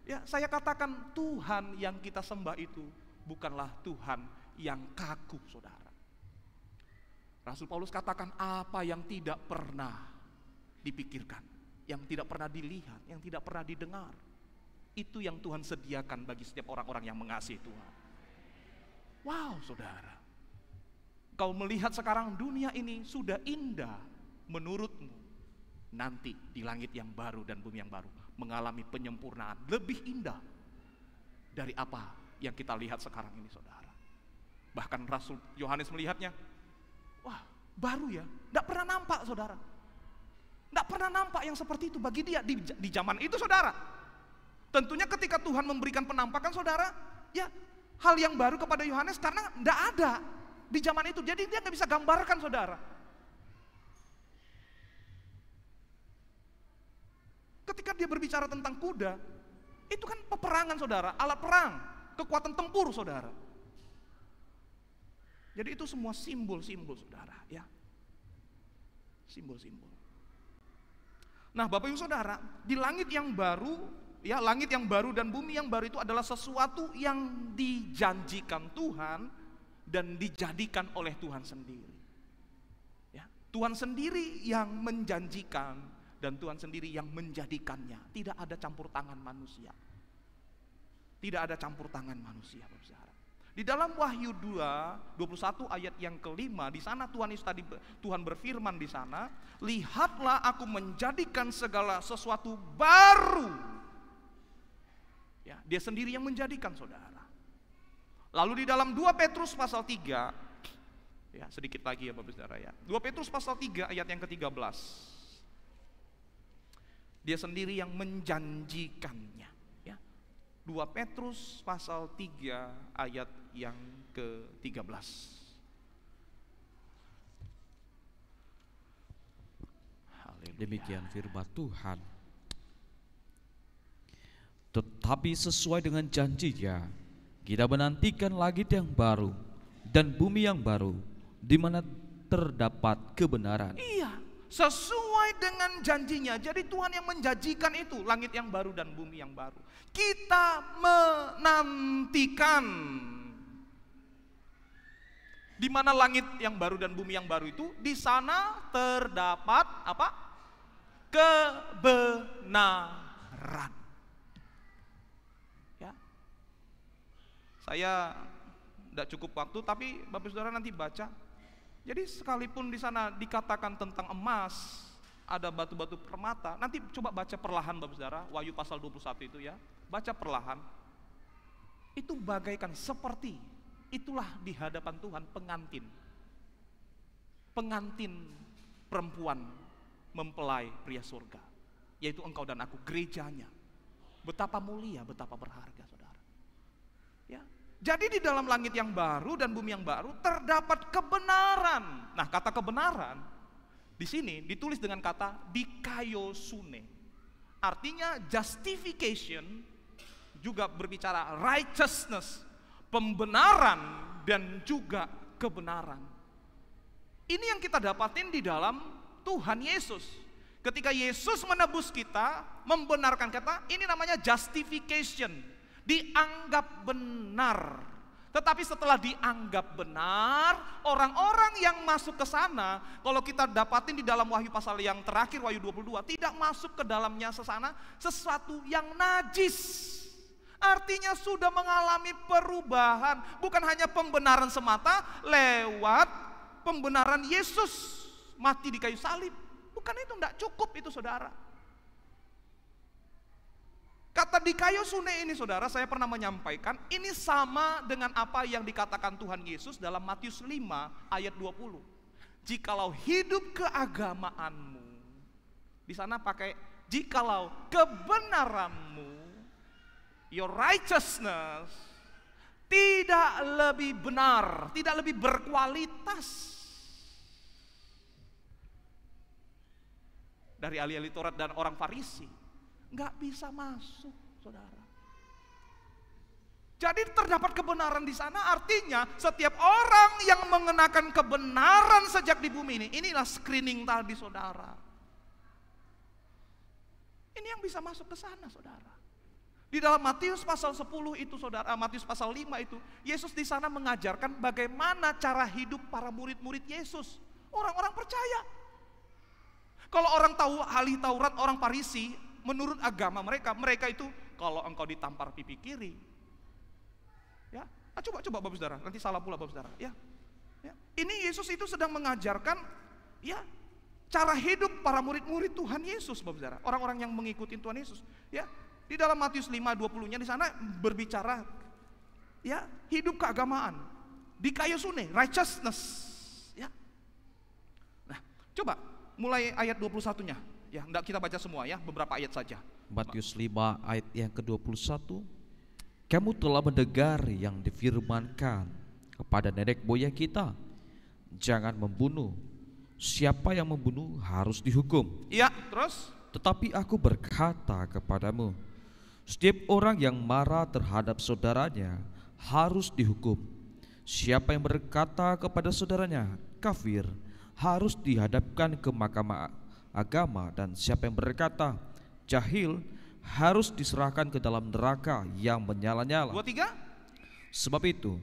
Ya, saya katakan Tuhan yang kita sembah itu bukanlah Tuhan yang kaku, saudara. Rasul Paulus katakan apa yang tidak pernah dipikirkan, yang tidak pernah dilihat, yang tidak pernah didengar, itu yang Tuhan sediakan bagi setiap orang-orang yang mengasihi Tuhan. Wow, saudara. Kau melihat sekarang dunia ini sudah indah menurutmu. Nanti di langit yang baru dan bumi yang baru mengalami penyempurnaan lebih indah dari apa yang kita lihat sekarang ini, saudara. Bahkan Rasul Yohanes melihatnya, wah, baru ya, tidak pernah nampak, saudara. Tidak pernah nampak yang seperti itu bagi dia di zaman itu, saudara. Tentunya ketika Tuhan memberikan penampakan, saudara, ya hal yang baru kepada Yohanes karena tidak ada di zaman itu. Jadi dia nggak bisa gambarkan, saudara. Ketika dia berbicara tentang kuda, itu kan peperangan, saudara, alat perang, kekuatan tempur, saudara. Jadi itu semua simbol-simbol, saudara, ya. Simbol-simbol. Nah, Bapak Ibu Saudara, di langit yang baru, ya, langit yang baru dan bumi yang baru itu adalah sesuatu yang dijanjikan Tuhan dan dijadikan oleh Tuhan sendiri. Ya, Tuhan sendiri yang menjanjikan dan Tuhan sendiri yang menjadikannya. Tidak ada campur tangan manusia. Tidak ada campur tangan manusia, Bapak Saudara. Di dalam Wahyu 2:21 ayat yang kelima, di sana Tuhan berfirman di sana, lihatlah aku menjadikan segala sesuatu baru. Ya, dia sendiri yang menjadikan, saudara. Lalu di dalam 2 Petrus pasal 3, ya sedikit lagi ya Bapak Saudara ya. 2 Petrus pasal 3 ayat yang ke-13. Dia sendiri yang menjanjikannya, ya. 2 Petrus pasal 3 ayat yang ke-13. Haleluya.
Demikian firman Tuhan. Tetapi sesuai dengan janjinya, kita menantikan langit yang baru dan bumi yang baru, di mana terdapat kebenaran.
Iya, sesuai dengan janjinya. Jadi Tuhan yang menjanjikan itu, langit yang baru dan bumi yang baru. Kita menantikan. Di mana langit yang baru dan bumi yang baru itu, di sana terdapat apa? Kebenaran. Saya tidak cukup waktu, tapi Bapak Saudara nanti baca. Jadi sekalipun di sana dikatakan tentang emas, ada batu-batu permata, nanti coba baca perlahan Bapak Saudara, Wahyu pasal 21 itu ya. Baca perlahan. Itu bagaikan seperti, itulah di hadapan Tuhan pengantin. Pengantin perempuan mempelai pria surga, yaitu engkau dan aku, gerejanya. Betapa mulia, betapa berharga, saudara. Ya. Jadi di dalam langit yang baru dan bumi yang baru terdapat kebenaran. Nah, kata kebenaran di sini ditulis dengan kata dikaiosune. Artinya justification, juga berbicara righteousness, pembenaran dan juga kebenaran. Ini yang kita dapatin di dalam Tuhan Yesus. Ketika Yesus menebus kita, membenarkan kita, ini namanya justification. Dianggap benar. Tetapi setelah dianggap benar, orang-orang yang masuk ke sana, kalau kita dapatin di dalam Wahyu pasal yang terakhir, Wahyu 22, tidak masuk ke dalamnya sesana sesuatu yang najis. Artinya sudah mengalami perubahan, bukan hanya pembenaran semata lewat pembenaran Yesus mati di kayu salib. Bukan itu, tidak cukup itu, saudara. Kata dikaiosune ini, saudara, saya pernah menyampaikan, ini sama dengan apa yang dikatakan Tuhan Yesus dalam Matius 5 ayat 20. Jikalau hidup keagamaanmu, di sana pakai jikalau kebenaranmu, your righteousness, tidak lebih benar, tidak lebih berkualitas dari ahli-ahli Taurat dan orang Farisi, nggak bisa masuk, saudara. Jadi terdapat kebenaran di sana, artinya setiap orang yang mengenakan kebenaran sejak di bumi ini, inilah screening tadi saudara. Ini yang bisa masuk ke sana saudara. Di dalam Matius pasal 10 itu saudara, Matius pasal 5 itu, Yesus di sana mengajarkan bagaimana cara hidup para murid-murid Yesus. Orang-orang percaya. Kalau orang tahu ahli Taurat, orang Farisi, menurut agama mereka itu kalau engkau ditampar pipi kiri, ya, coba Bapak Saudara, nanti salah pula Bapak Saudara, ya. Ini Yesus itu sedang mengajarkan, ya, cara hidup para murid-murid Tuhan Yesus, Bapak Saudara, orang-orang yang mengikuti Tuhan Yesus, ya. Di dalam Matius 5:20-nya di sana berbicara, ya, hidup keagamaan, dikayosune, righteousness, ya. Nah, coba mulai ayat 21-nya, ya, enggak kita baca semua ya, beberapa ayat saja.
Matius 5 ayat yang ke-21. Kamu telah mendengar yang difirmankan kepada nenek moyang kita, jangan membunuh. Siapa yang membunuh harus dihukum.
Iya, terus?
Tetapi aku berkata kepadamu, setiap orang yang marah terhadap saudaranya harus dihukum. Siapa yang berkata kepada saudaranya kafir harus dihadapkan ke mahkamah agama, dan siapa yang berkata jahil harus diserahkan ke dalam neraka yang menyala-nyala.
23.
Sebab itu,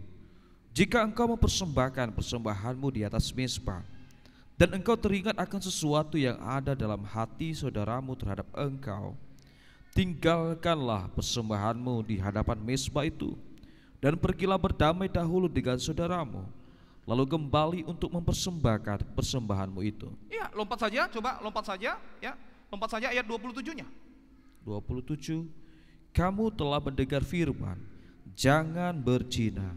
jika engkau mempersembahkan persembahanmu di atas mezbah, dan engkau teringat akan sesuatu yang ada dalam hati saudaramu terhadap engkau, tinggalkanlah persembahanmu di hadapan mezbah itu, dan pergilah berdamai dahulu dengan saudaramu, lalu kembali untuk mempersembahkan persembahanmu itu.
Iya, lompat saja, coba lompat saja, ya. Lompat saja ayat 27-nya.
27. Kamu telah mendengar firman, jangan berzina.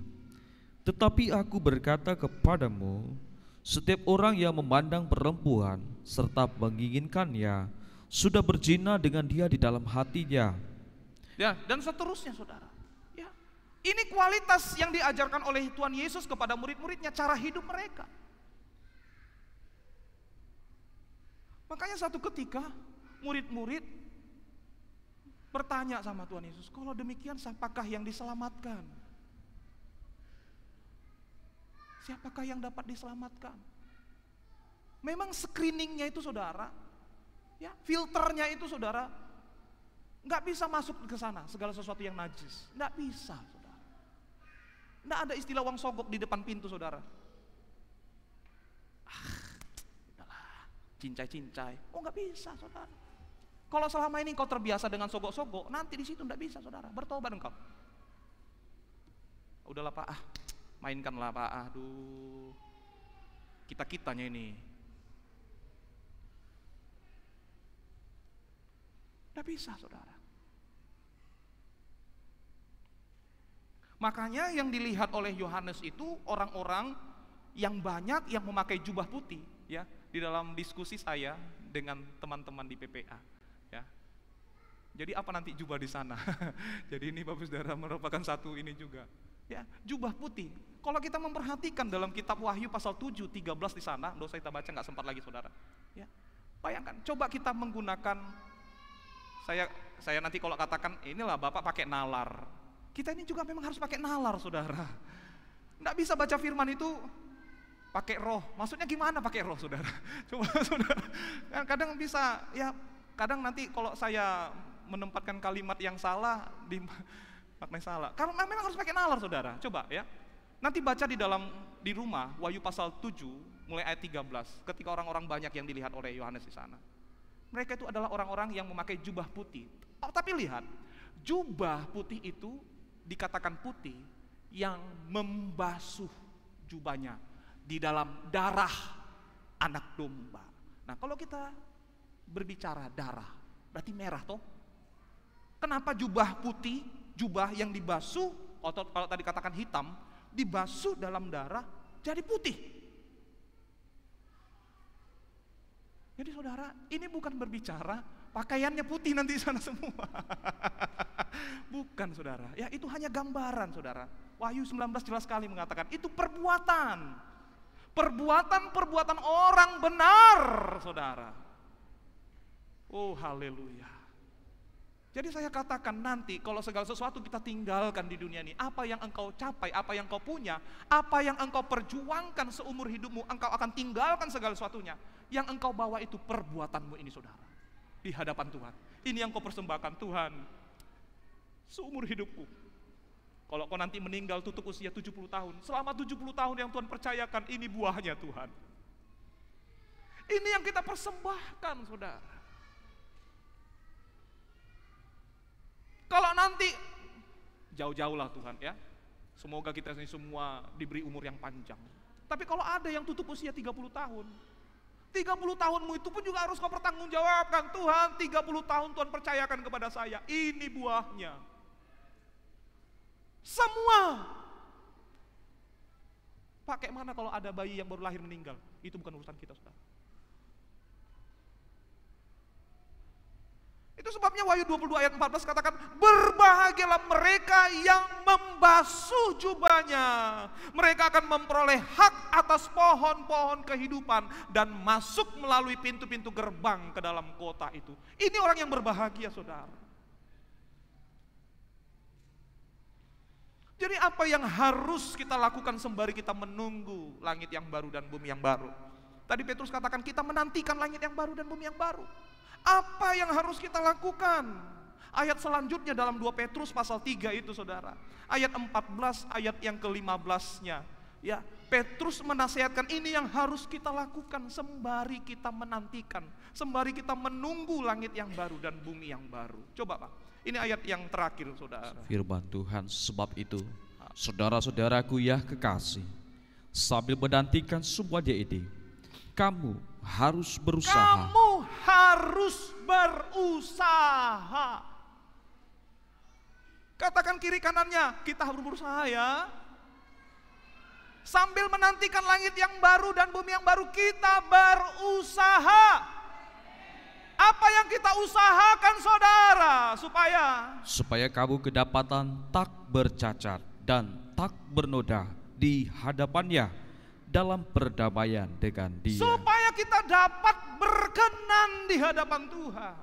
Tetapi aku berkata kepadamu, setiap orang yang memandang perempuan serta menginginkannya sudah berzina dengan dia di dalam hatinya.
Ya, dan seterusnya saudara. Ya. Ini kualitas yang diajarkan oleh Tuhan Yesus kepada murid-muridnya, cara hidup mereka. Makanya satu ketika murid-murid bertanya sama Tuhan Yesus, kalau demikian siapakah yang diselamatkan? Siapakah yang dapat diselamatkan? Memang screeningnya itu saudara, ya, filternya itu saudara, nggak bisa masuk ke sana segala sesuatu yang najis, nggak bisa saudara. Nggak ada istilah uang sogok di depan pintu saudara. Udahlah, cincai-cincai, nggak bisa saudara. Kalau selama ini kau terbiasa dengan sogok-sogok, nanti di situ nggak bisa saudara, bertobat engkau. Udahlah Pak, mainkanlah Pak, aduh, kita-kitanya ini. Nggak bisa saudara. Makanya yang dilihat oleh Yohanes itu orang-orang yang banyak yang memakai jubah putih, ya, di dalam diskusi saya dengan teman-teman di PPA. Ya. Jadi apa nanti jubah di sana? Jadi ini Bapak Saudara merupakan satu ini juga. Ya, jubah putih. Kalau kita memperhatikan dalam kitab Wahyu pasal 7, 13 di sana, dosa kita baca nggak sempat lagi saudara. Ya. Bayangkan, coba kita menggunakan, saya nanti kalau katakan inilah Bapak pakai nalar. Kita ini juga memang harus pakai nalar saudara. Nggak bisa baca firman itu pakai roh. Maksudnya gimana pakai roh saudara? Coba saudara. Kadang bisa, ya, kadang nanti kalau saya menempatkan kalimat yang salah maknanya salah. Karena memang harus pakai nalar saudara. Coba ya. Nanti baca di rumah Wahyu pasal 7 mulai ayat 13. Ketika orang-orang banyak yang dilihat oleh Yohanes di sana. Mereka itu adalah orang-orang yang memakai jubah putih. Oh, tapi lihat, jubah putih itu dikatakan putih yang membasuh jubahnya di dalam darah anak domba. Nah, kalau kita berbicara darah, berarti merah toh? Kenapa jubah putih, jubah yang dibasuh, atau kalau tadi katakan hitam, dibasuh dalam darah jadi putih? Jadi saudara, ini bukan berbicara pakaiannya putih nanti di sana semua. Bukan saudara, ya itu hanya gambaran saudara. Wahyu 19 jelas sekali mengatakan itu perbuatan orang benar saudara. Oh haleluya. Jadi saya katakan nanti kalau segala sesuatu kita tinggalkan di dunia ini, apa yang engkau capai, apa yang kau punya, apa yang engkau perjuangkan seumur hidupmu, engkau akan tinggalkan segala sesuatunya. Yang engkau bawa itu perbuatanmu ini, saudara, di hadapan Tuhan. Ini yang kau persembahkan, Tuhan, seumur hidupku. Kalau kau nanti meninggal tutup usia 70 tahun, selama 70 tahun yang Tuhan percayakan, ini buahnya Tuhan. Ini yang kita persembahkan, saudara. Kalau nanti, jauh-jauh lah Tuhan ya, semoga kita ini semua diberi umur yang panjang. Tapi kalau ada yang tutup usia 30 tahun, 30 tahunmu itu pun juga harus kau pertanggungjawabkan. Tuhan, 30 tahun Tuhan percayakan kepada saya, ini buahnya. Semua. Pakai mana kalau ada bayi yang baru lahir meninggal? Itu bukan urusan kita, saudara. Itu sebabnya Wahyu 22 ayat 14 katakan, berbahagialah mereka yang membasuh jubahnya. Mereka akan memperoleh hak atas pohon-pohon kehidupan dan masuk melalui pintu-pintu gerbang ke dalam kota itu. Ini orang yang berbahagia, saudara. Jadi apa yang harus kita lakukan sembari kita menunggu langit yang baru dan bumi yang baru? Tadi Petrus katakan kita menantikan langit yang baru dan bumi yang baru. Apa yang harus kita lakukan? Ayat selanjutnya dalam 2 Petrus pasal 3 itu, saudara. Ayat 14, ayat yang ke-15-nya. Ya, Petrus menasihatkan ini yang harus kita lakukan sembari kita menantikan, sembari kita menunggu langit yang baru dan bumi yang baru. Coba Pak, ini ayat yang terakhir, saudara.
Firman Tuhan, sebab itu, saudara-saudaraku ya kekasih, sambil menantikan semuanya ini, kamu harus berusaha.
Kamu harus berusaha. Katakan kiri kanannya, kita harus berusaha ya. Sambil menantikan langit yang baru dan bumi yang baru, kita berusaha. Apa yang kita usahakan, saudara? Supaya
kamu kedapatan tak bercacat dan tak bernoda di hadapannya dalam perdamaian dengan Dia.
Supaya kita dapat berkenan di hadapan Tuhan.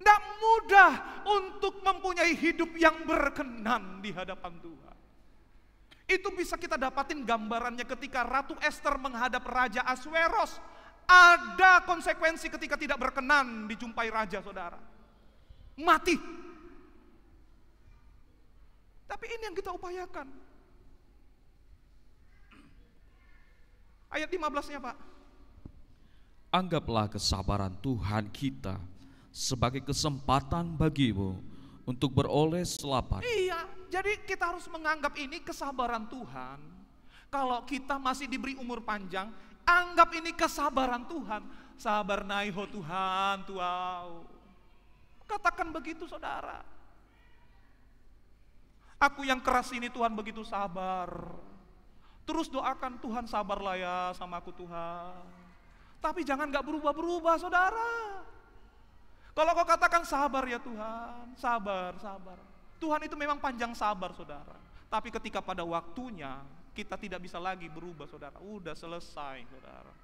Tidak mudah untuk mempunyai hidup yang berkenan di hadapan Tuhan. Itu bisa kita dapatin gambarannya ketika Ratu Ester menghadap Raja Asweros. Ada konsekuensi ketika tidak berkenan dijumpai Raja, saudara. Mati. Tapi ini yang kita upayakan. Ayat 15-nya Pak.
Anggaplah kesabaran Tuhan kita sebagai kesempatan bagimu untuk beroleh selamat.
Iya, jadi kita harus menganggap ini kesabaran Tuhan. Kalau kita masih diberi umur panjang, anggap ini kesabaran Tuhan. Sabar naiho Tuhan, tuau. Katakan begitu, saudara. Aku yang keras ini Tuhan begitu sabar. Terus doakan, Tuhan sabarlah ya sama aku Tuhan. Tapi jangan gak berubah-berubah, saudara. Kalau kau katakan sabar ya Tuhan, sabar. Tuhan itu memang panjang sabar, saudara. Tapi ketika pada waktunya kita tidak bisa lagi berubah, saudara. Udah selesai, saudara.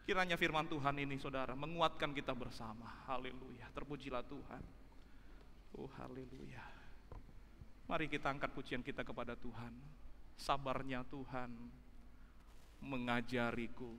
Kiranya firman Tuhan ini, saudara, menguatkan kita bersama. Haleluya, terpujilah Tuhan. Oh haleluya. Mari kita angkat pujian kita kepada Tuhan. Sabarnya Tuhan mengajariku